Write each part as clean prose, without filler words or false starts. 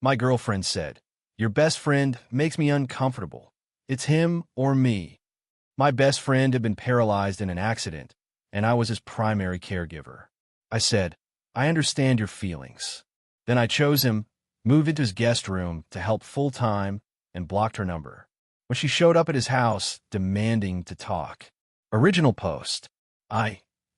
My girlfriend said, "Your best friend makes me uncomfortable. It's him or me." My best friend had been paralyzed in an accident, and I was his primary caregiver. I said, "I understand your feelings." Then I chose him, moved into his guest room to help full-time, and blocked her number. When she showed up at his house, demanding to talk. Original post.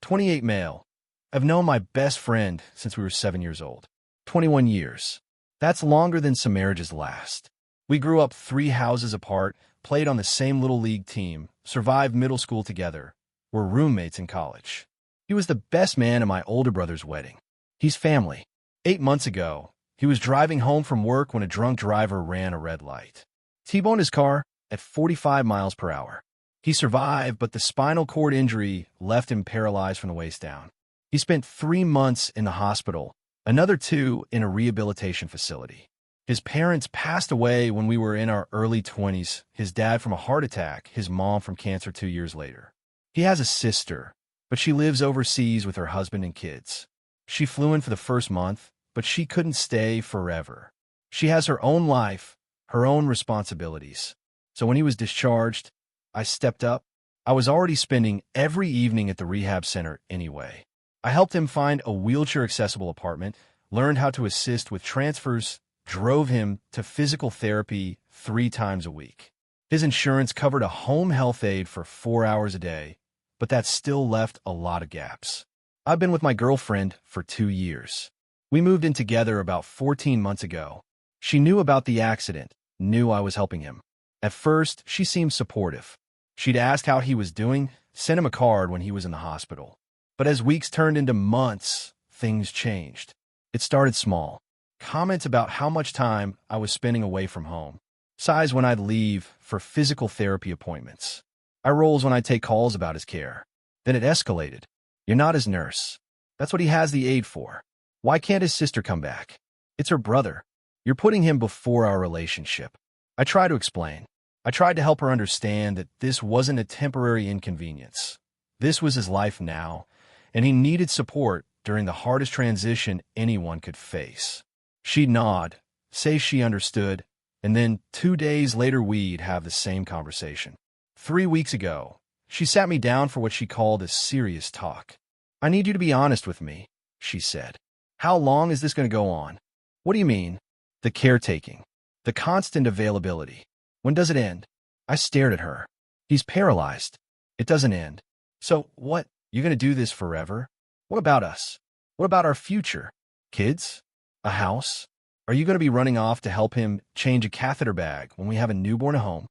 28 male. I've known my best friend since we were 7 years old. 21 years. That's longer than some marriages last. We grew up 3 houses apart, played on the same little league team, survived middle school together, were roommates in college. He was the best man at my older brother's wedding. He's family. 8 months ago, he was driving home from work when a drunk driver ran a red light. T-boned his car at 45 miles per hour. He survived, but the spinal cord injury left him paralyzed from the waist down. He spent 3 months in the hospital, another 2 in a rehabilitation facility. His parents passed away when we were in our early 20s, his dad from a heart attack, his mom from cancer 2 years later. He has a sister, but she lives overseas with her husband and kids. She flew in for the first month, but she couldn't stay forever. She has her own life, her own responsibilities. So when he was discharged, I stepped up. I was already spending every evening at the rehab center anyway. I helped him find a wheelchair-accessible apartment, learned how to assist with transfers, drove him to physical therapy 3 times a week. His insurance covered a home health aide for 4 hours a day, but that still left a lot of gaps. I've been with my girlfriend for 2 years. We moved in together about 14 months ago. She knew about the accident, knew I was helping him. At first, she seemed supportive. She'd asked how he was doing, sent him a card when he was in the hospital. But as weeks turned into months, things changed. It started small. Comments about how much time I was spending away from home. Sighs when I'd leave for physical therapy appointments. Eye rolls when I'd take calls about his care. Then it escalated. "You're not his nurse. That's what he has the aide for. Why can't his sister come back? It's her brother. You're putting him before our relationship." I tried to explain. I tried to help her understand that this wasn't a temporary inconvenience. This was his life now, and he needed support during the hardest transition anyone could face. She'd nod, say she understood, and then 2 days later we'd have the same conversation. 3 weeks ago, she sat me down for what she called a serious talk. "I need you to be honest with me," she said. "How long is this going to go on?" "What do you mean?" "The caretaking. The constant availability. When does it end?" I stared at her. "He's paralyzed. It doesn't end. So what? You're going to do this forever? What about us? What about our future? Kids? A house? Are you going to be running off to help him change a catheter bag when we have a newborn at home?"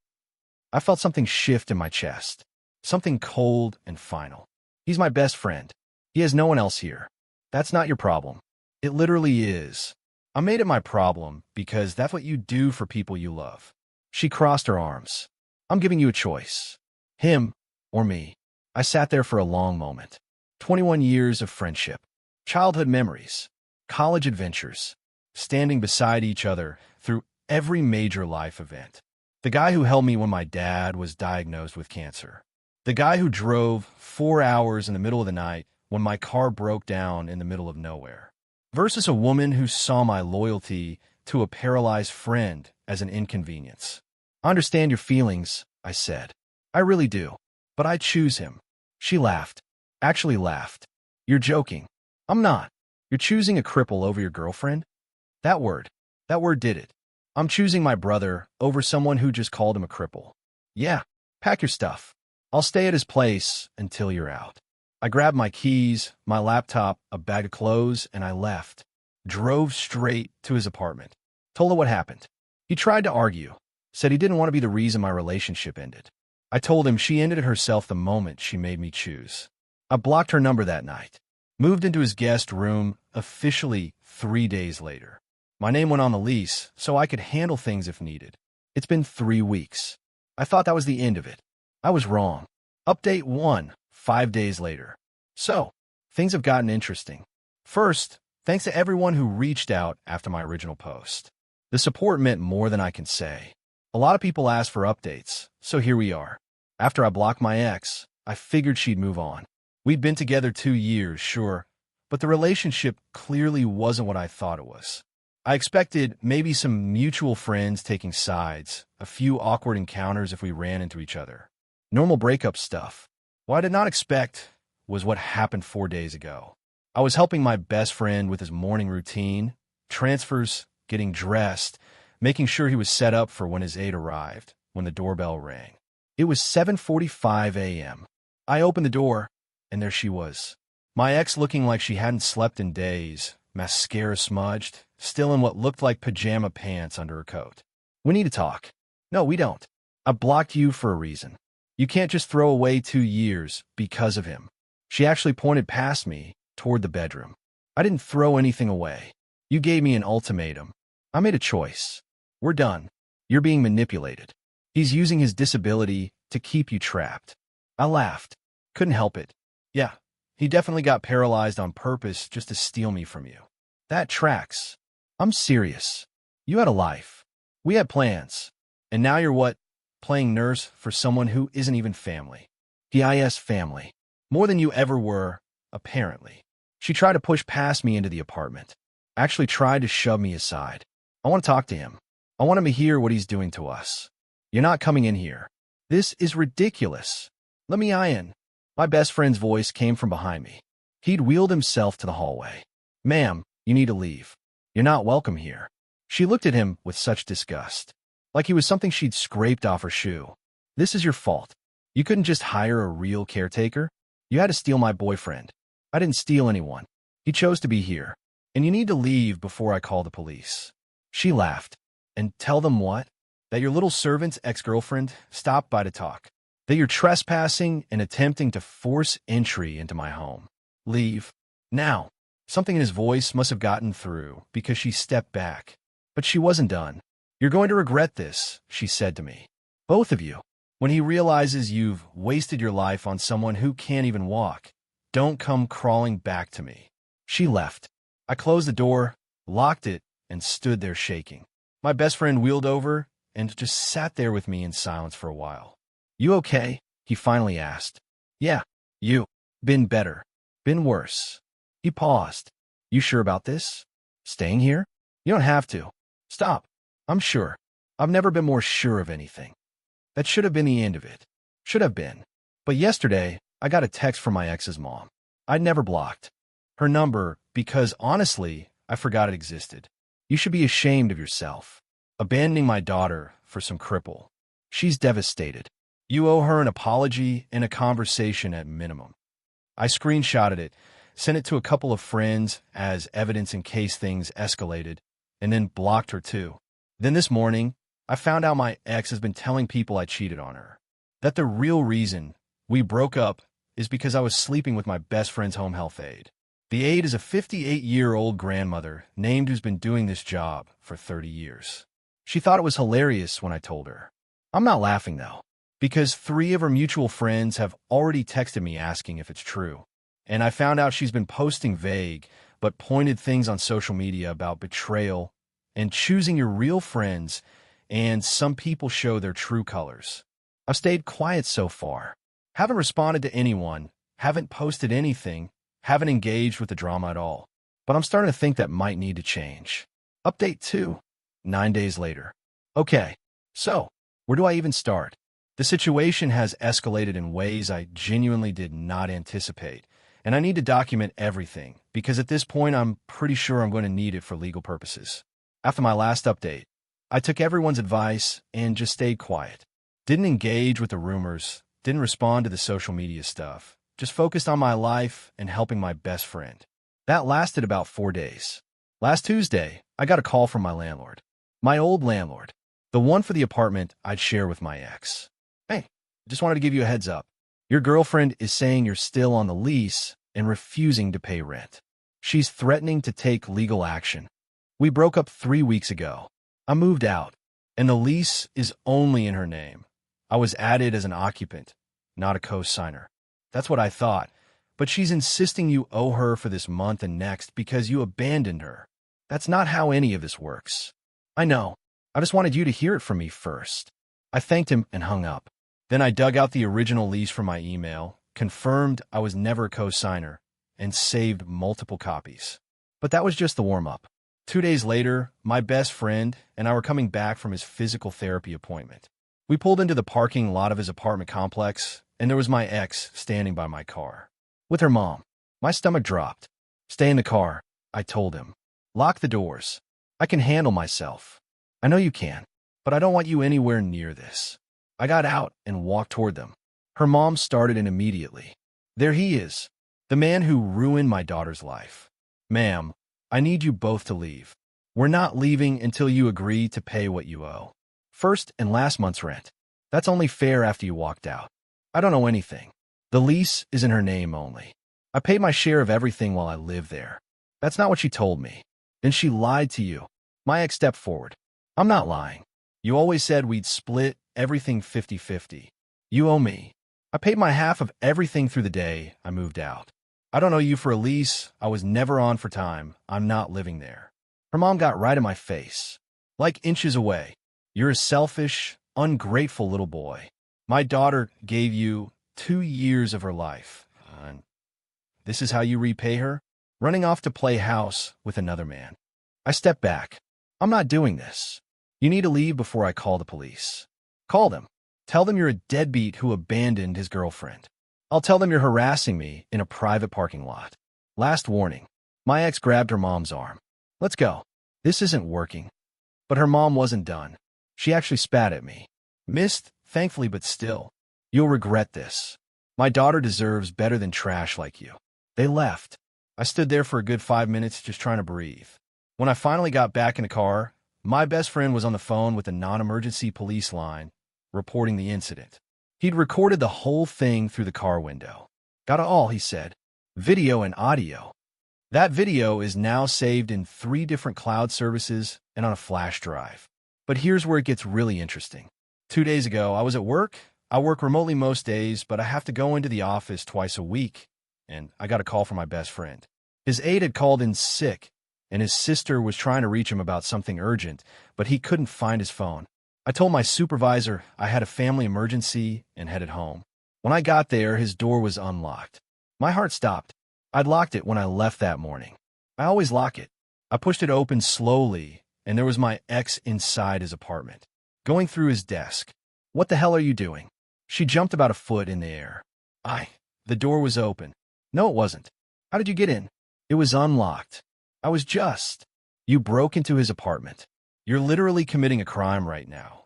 I felt something shift in my chest. Something cold and final. "He's my best friend. He has no one else here. That's not your problem." It literally is. I made it my problem because that's what you do for people you love. She crossed her arms. "I'm giving you a choice. Him or me." I sat there for a long moment. 21 years of friendship. Childhood memories. College adventures. Standing beside each other through every major life event. The guy who held me when my dad was diagnosed with cancer. The guy who drove 4 hours in the middle of the night when my car broke down in the middle of nowhere. Versus a woman who saw my loyalty to a paralyzed friend as an inconvenience. "I understand your feelings," I said. "I really do. But I choose him." She laughed. Actually laughed. "You're joking." "I'm not. You're choosing a cripple over your girlfriend?" That word did it. I'm choosing my brother over someone who just called him a cripple. "Yeah, pack your stuff. I'll stay at his place until you're out." I grabbed my keys, my laptop, a bag of clothes, and I left. Drove straight to his apartment. Told her what happened. He tried to argue. Said he didn't want to be the reason my relationship ended. I told him she ended it herself the moment she made me choose. I blocked her number that night. Moved into his guest room officially 3 days later. My name went on the lease, so I could handle things if needed. It's been 3 weeks. I thought that was the end of it. I was wrong. Update 1, 5 days later. So, things have gotten interesting. First, thanks to everyone who reached out after my original post. The support meant more than I can say. A lot of people asked for updates, so here we are. After I blocked my ex, I figured she'd move on. We'd been together 2 years, sure, but the relationship clearly wasn't what I thought it was. I expected maybe some mutual friends taking sides, a few awkward encounters if we ran into each other. Normal breakup stuff. What I did not expect was what happened 4 days ago. I was helping my best friend with his morning routine, transfers, getting dressed, making sure he was set up for when his aide arrived, when the doorbell rang. It was 7:45 a.m. I opened the door, and there she was. My ex looking like she hadn't slept in days, mascara smudged, still in what looked like pajama pants under her coat. We need to talk. No, we don't. I blocked you for a reason. You can't just throw away 2 years because of him. She actually pointed past me toward the bedroom. I didn't throw anything away. You gave me an ultimatum. I made a choice. We're done. You're being manipulated. He's using his disability to keep you trapped. I laughed. Couldn't help it. Yeah, he definitely got paralyzed on purpose just to steal me from you. That tracks. I'm serious. You had a life. We had plans. And now you're what? Playing nurse for someone who isn't even family. PIS family. More than you ever were, apparently. She tried to push past me into the apartment. Actually tried to shove me aside. I want to talk to him. I want him to hear what he's doing to us. You're not coming in here. This is ridiculous. Let me in. My best friend's voice came from behind me. He'd wheeled himself to the hallway. Ma'am, you need to leave. You're not welcome here. She looked at him with such disgust, like he was something she'd scraped off her shoe. This is your fault. You couldn't just hire a real caretaker. You had to steal my boyfriend. I didn't steal anyone. He chose to be here. And you need to leave before I call the police. She laughed. And tell them what? That your little servant's ex-girlfriend stopped by to talk. That you're trespassing and attempting to force entry into my home. Leave. Now. Something in his voice must have gotten through because she stepped back. But she wasn't done. You're going to regret this, she said to me. Both of you. When he realizes you've wasted your life on someone who can't even walk, don't come crawling back to me. She left. I closed the door, locked it, and stood there shaking. My best friend wheeled over and just sat there with me in silence for a while. You okay? He finally asked. Yeah, you. Been better. Been worse. He paused. You sure about this? Staying here? You don't have to. Stop. I'm sure. I've never been more sure of anything. That should have been the end of it. Should have been. But yesterday, I got a text from my ex's mom. I'd never blocked her number because, honestly, I forgot it existed. You should be ashamed of yourself. Abandoning my daughter for some cripple. She's devastated. You owe her an apology and a conversation at minimum. I screenshotted it, sent it to a couple of friends as evidence in case things escalated, and then blocked her too. Then this morning, I found out my ex has been telling people I cheated on her. That the real reason we broke up is because I was sleeping with my best friend's home health aide. The aide is a 58-year-old grandmother named who's been doing this job for 30 years. She thought it was hilarious when I told her. I'm not laughing, though, because 3 of her mutual friends have already texted me asking if it's true. And I found out she's been posting vague but pointed things on social media about betrayal and choosing your real friends, and some people show their true colors. I've stayed quiet so far. Haven't responded to anyone, haven't posted anything, haven't engaged with the drama at all. But I'm starting to think that might need to change. Update 2. 9 days later. Okay, so where do I even start? The situation has escalated in ways I genuinely did not anticipate, and I need to document everything because at this point I'm pretty sure I'm going to need it for legal purposes. After my last update, I took everyone's advice and just stayed quiet. Didn't engage with the rumors, didn't respond to the social media stuff, just focused on my life and helping my best friend. That lasted about 4 days. Last Tuesday, I got a call from my landlord. My old landlord. The one for the apartment I'd share with my ex. Hey, just wanted to give you a heads up. Your girlfriend is saying you're still on the lease and refusing to pay rent. She's threatening to take legal action. We broke up 3 weeks ago. I moved out, and the lease is only in her name. I was added as an occupant, not a co-signer. That's what I thought, but she's insisting you owe her for this month and next because you abandoned her. That's not how any of this works. I know. I just wanted you to hear it from me first. I thanked him and hung up. Then I dug out the original lease from my email, confirmed I was never a co-signer, and saved multiple copies. But that was just the warm-up. 2 days later, my best friend and I were coming back from his physical therapy appointment. We pulled into the parking lot of his apartment complex, and there was my ex standing by my car with her mom. My stomach dropped. "Stay in the car," I told him. "Lock the doors. I can handle myself." "I know you can, but I don't want you anywhere near this." I got out and walked toward them. Her mom started in immediately. "There he is, the man who ruined my daughter's life. Ma'am, I need you both to leave. We're not leaving until you agree to pay what you owe. First and last month's rent. That's only fair after you walked out. I don't know anything. The lease is in her name only. I paid my share of everything while I lived there." "That's not what she told me." "Then she lied to you." My ex stepped forward. "I'm not lying. You always said we'd split everything 50-50. You owe me. I paid my half of everything through the day I moved out. I don't owe you for a lease. I was never on for time. I'm not living there." Her mom got right in my face, like inches away. "You're a selfish, ungrateful little boy. My daughter gave you 2 years of her life. And this is how you repay her? Running off to play house with another man." I stepped back. "I'm not doing this. You need to leave before I call the police." "Call them. Tell them you're a deadbeat who abandoned his girlfriend. I'll tell them you're harassing me in a private parking lot. Last warning." My ex grabbed her mom's arm. "Let's go. This isn't working." But her mom wasn't done. She actually spat at me. "Missed, thankfully, but still. You'll regret this. My daughter deserves better than trash like you." They left. I stood there for a good 5 minutes just trying to breathe. When I finally got back in the car, my best friend was on the phone with the non-emergency police line, reporting the incident. He'd recorded the whole thing through the car window. "Got it all," he said. "Video and audio." That video is now saved in 3 different cloud services and on a flash drive. But here's where it gets really interesting. 2 days ago, I was at work. I work remotely most days, but I have to go into the office twice a week, and I got a call from my best friend. His aide had called in sick, and his sister was trying to reach him about something urgent, but he couldn't find his phone. I told my supervisor I had a family emergency and headed home. When I got there, his door was unlocked. My heart stopped. I'd locked it when I left that morning. I always lock it. I pushed it open slowly, and there was my ex inside his apartment, going through his desk. "What the hell are you doing?" She jumped about a foot in the air. The door was open." "No, it wasn't." "How did you get in?" "It was unlocked." You broke into his apartment. You're literally committing a crime right now."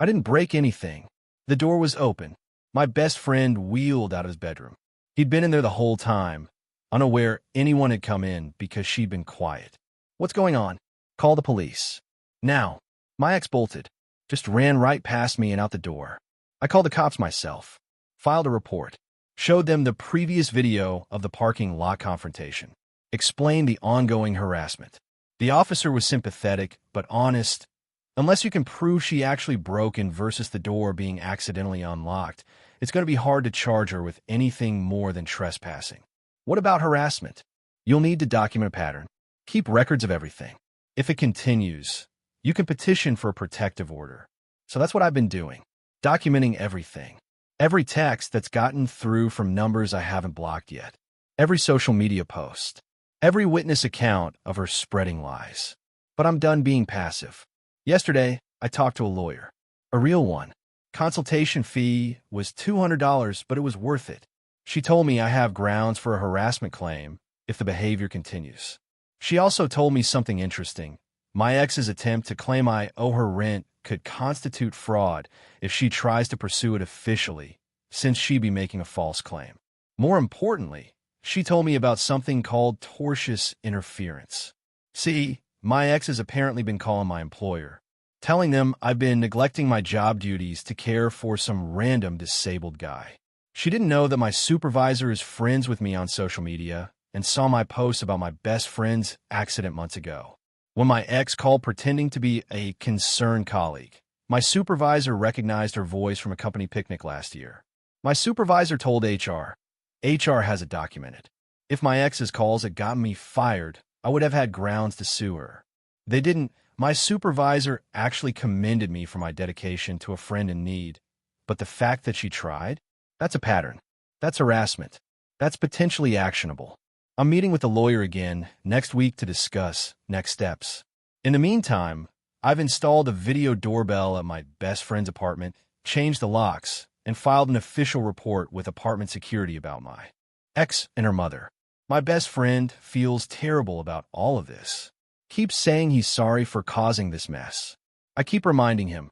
"I didn't break anything. The door was open." My best friend wheeled out of his bedroom. He'd been in there the whole time, unaware anyone had come in because she'd been quiet. "What's going on?" "Call the police. Now." My ex bolted, just ran right past me and out the door. I called the cops myself, filed a report, showed them the previous video of the parking lot confrontation, explained the ongoing harassment. The officer was sympathetic, but honest. Unless you can prove she actually broke in versus the door being accidentally unlocked, it's going to be hard to charge her with anything more than trespassing. What about harassment? You'll need to document a pattern. Keep records of everything. If it continues, you can petition for a protective order. So that's what I've been doing, documenting everything. Every text that's gotten through from numbers I haven't blocked yet. Every social media post. Every witness account of her spreading lies. But I'm done being passive. Yesterday, I talked to a lawyer. A real one. Consultation fee was $200, but it was worth it. She told me I have grounds for a harassment claim if the behavior continues. She also told me something interesting. My ex's attempt to claim I owe her rent could constitute fraud if she tries to pursue it officially, since she'd be making a false claim. More importantly, she told me about something called tortious interference. See, my ex has apparently been calling my employer, telling them I've been neglecting my job duties to care for some random disabled guy. She didn't know that my supervisor is friends with me on social media and saw my post about my best friend's accident months ago. When my ex called pretending to be a concerned colleague, my supervisor recognized her voice from a company picnic last year. My supervisor told HR. HR has it documented. If my ex's calls had gotten me fired, I would have had grounds to sue her. They didn't. My supervisor actually commended me for my dedication to a friend in need, but the fact that she tried? That's a pattern. That's harassment. That's potentially actionable. I'm meeting with the lawyer again next week to discuss next steps. In the meantime, I've installed a video doorbell at my best friend's apartment, changed the locks, and filed an official report with apartment security about my ex and her mother. My best friend feels terrible about all of this. Keeps saying he's sorry for causing this mess. I keep reminding him,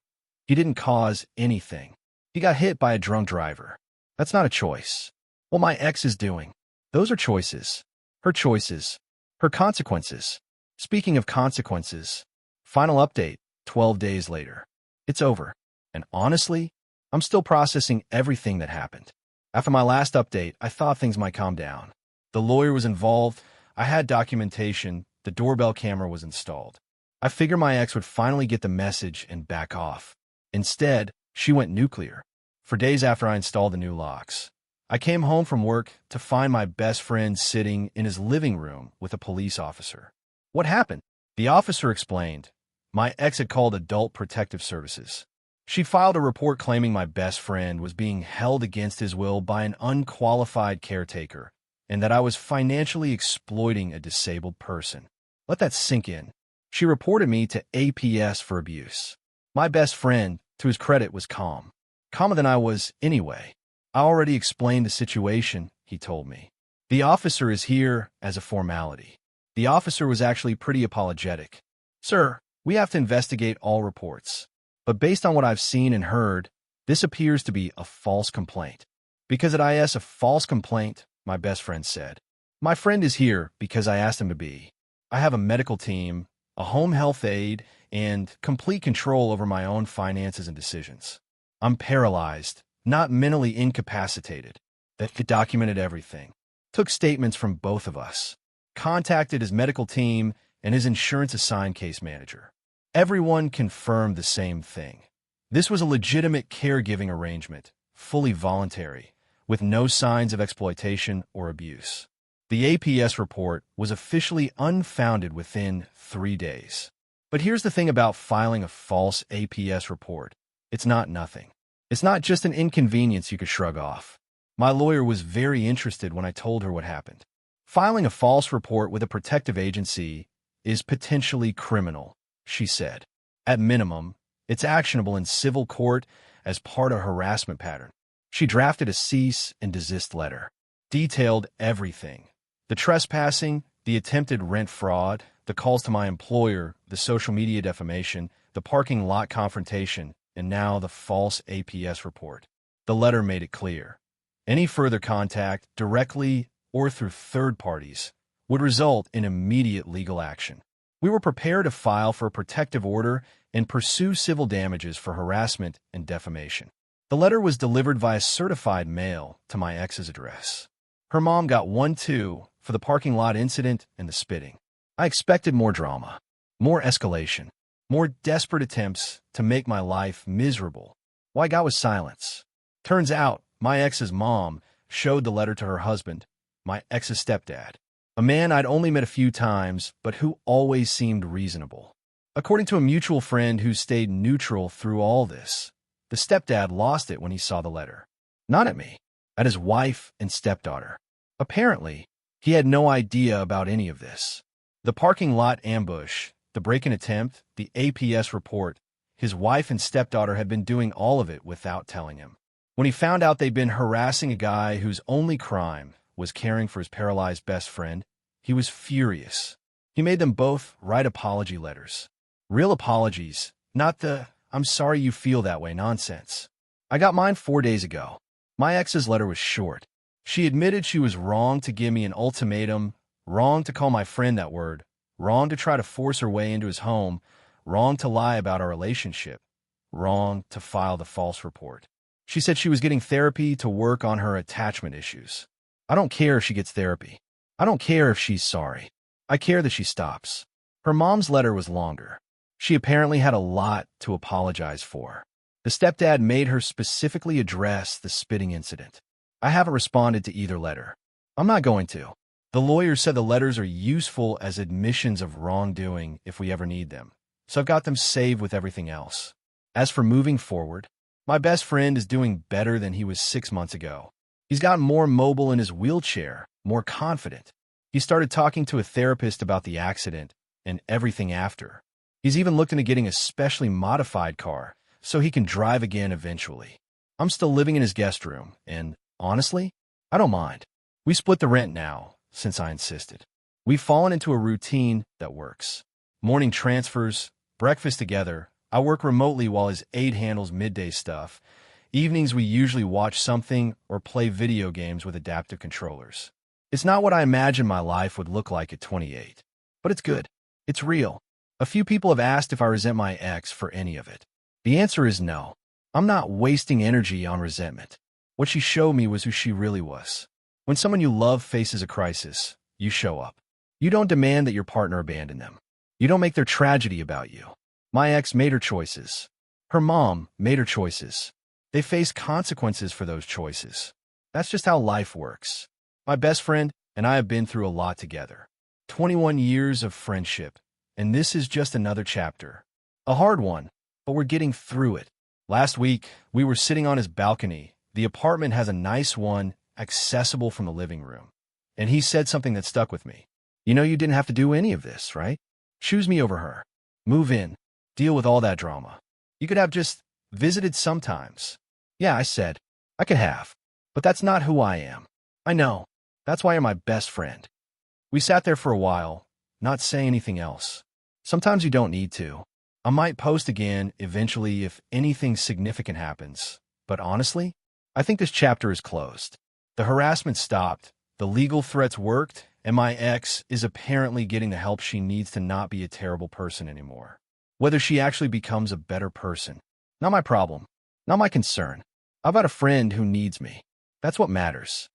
he didn't cause anything. He got hit by a drunk driver. That's not a choice. What my ex is doing, those are choices. Her choices. Her consequences. Speaking of consequences, final update, 12 days later. It's over. And honestly, I'm still processing everything that happened. After my last update, I thought things might calm down. The lawyer was involved. I had documentation. The doorbell camera was installed. I figured my ex would finally get the message and back off. Instead, she went nuclear. For days after I installed the new locks, I came home from work to find my best friend sitting in his living room with a police officer. What happened? The officer explained. My ex had called Adult Protective Services. She filed a report claiming my best friend was being held against his will by an unqualified caretaker and that I was financially exploiting a disabled person. Let that sink in. She reported me to APS for abuse. My best friend, to his credit, was calm. Calmer than I was anyway. I already explained the situation, he told me. The officer is here as a formality. The officer was actually pretty apologetic. Sir, we have to investigate all reports. But based on what I've seen and heard, this appears to be a false complaint. Because it is a false complaint, my best friend said. My friend is here because I asked him to be. I have a medical team, a home health aide, and complete control over my own finances and decisions. I'm paralyzed, not mentally incapacitated. That documented everything. Took statements from both of us. Contacted his medical team and his insurance assigned case manager. Everyone confirmed the same thing. This was a legitimate caregiving arrangement, fully voluntary, with no signs of exploitation or abuse. The APS report was officially unfounded within 3 days. But here's the thing about filing a false APS report. It's not nothing. It's not just an inconvenience you could shrug off. My lawyer was very interested when I told her what happened. Filing a false report with a protective agency is potentially criminal, she said. At minimum, it's actionable in civil court as part of a harassment pattern. She drafted a cease and desist letter. Detailed everything. The trespassing, the attempted rent fraud, the calls to my employer, the social media defamation, the parking lot confrontation, and now the false APS report. The letter made it clear. Any further contact, directly or through third parties, would result in immediate legal action. We were prepared to file for a protective order and pursue civil damages for harassment and defamation. The letter was delivered via certified mail to my ex's address. Her mom got 1-2 for the parking lot incident and the spitting. I expected more drama, more escalation, more desperate attempts to make my life miserable. All I got was silence. Turns out, my ex's mom showed the letter to her husband, my ex's stepdad, a man I'd only met a few times, but who always seemed reasonable. According to a mutual friend who stayed neutral through all this, the stepdad lost it when he saw the letter. Not at me, at his wife and stepdaughter. Apparently, he had no idea about any of this. The parking lot ambush, the break-in attempt, the APS report, his wife and stepdaughter had been doing all of it without telling him. When he found out they'd been harassing a guy whose only crime was caring for his paralyzed best friend, he was furious. He made them both write apology letters. Real apologies, not the "I'm sorry you feel that way" nonsense. I got mine 4 days ago. My ex's letter was short. She admitted she was wrong to give me an ultimatum, wrong to call my friend that word, wrong to try to force her way into his home, wrong to lie about our relationship, wrong to file the false report. She said she was getting therapy to work on her attachment issues. I don't care if she gets therapy. I don't care if she's sorry. I care that she stops. Her mom's letter was longer. She apparently had a lot to apologize for. The stepdad made her specifically address the spitting incident. I haven't responded to either letter. I'm not going to. The lawyer said the letters are useful as admissions of wrongdoing if we ever need them, so I've got them saved with everything else. As for moving forward, my best friend is doing better than he was 6 months ago. He's gotten more mobile in his wheelchair, more confident. He started talking to a therapist about the accident and everything after. He's even looked into getting a specially modified car so he can drive again eventually. I'm still living in his guest room, and honestly, I don't mind. We split the rent now, since I insisted. We've fallen into a routine that works. Morning transfers, breakfast together. I work remotely while his aide handles midday stuff. Evenings we usually watch something or play video games with adaptive controllers. It's not what I imagined my life would look like at 28. But it's good. It's real. A few people have asked if I resent my ex for any of it. The answer is no. I'm not wasting energy on resentment. What she showed me was who she really was. When someone you love faces a crisis, you show up. You don't demand that your partner abandon them. You don't make their tragedy about you. My ex made her choices. Her mom made her choices. They face consequences for those choices. That's just how life works. My best friend and I have been through a lot together. 21 years of friendship, and this is just another chapter. A hard one, but we're getting through it. Last week, we were sitting on his balcony. The apartment has a nice one, accessible from the living room. And he said something that stuck with me. You know you didn't have to do any of this, right? Choose me over her. Move in. Deal with all that drama. You could have just visited sometimes. Yeah, I said, I could have. But that's not who I am. I know. That's why you're my best friend. We sat there for a while, not saying anything else. Sometimes you don't need to. I might post again eventually if anything significant happens. But honestly, I think this chapter is closed. The harassment stopped, the legal threats worked, and my ex is apparently getting the help she needs to not be a terrible person anymore. Whether she actually becomes a better person, not my problem, not my concern. I've got a friend who needs me. That's what matters.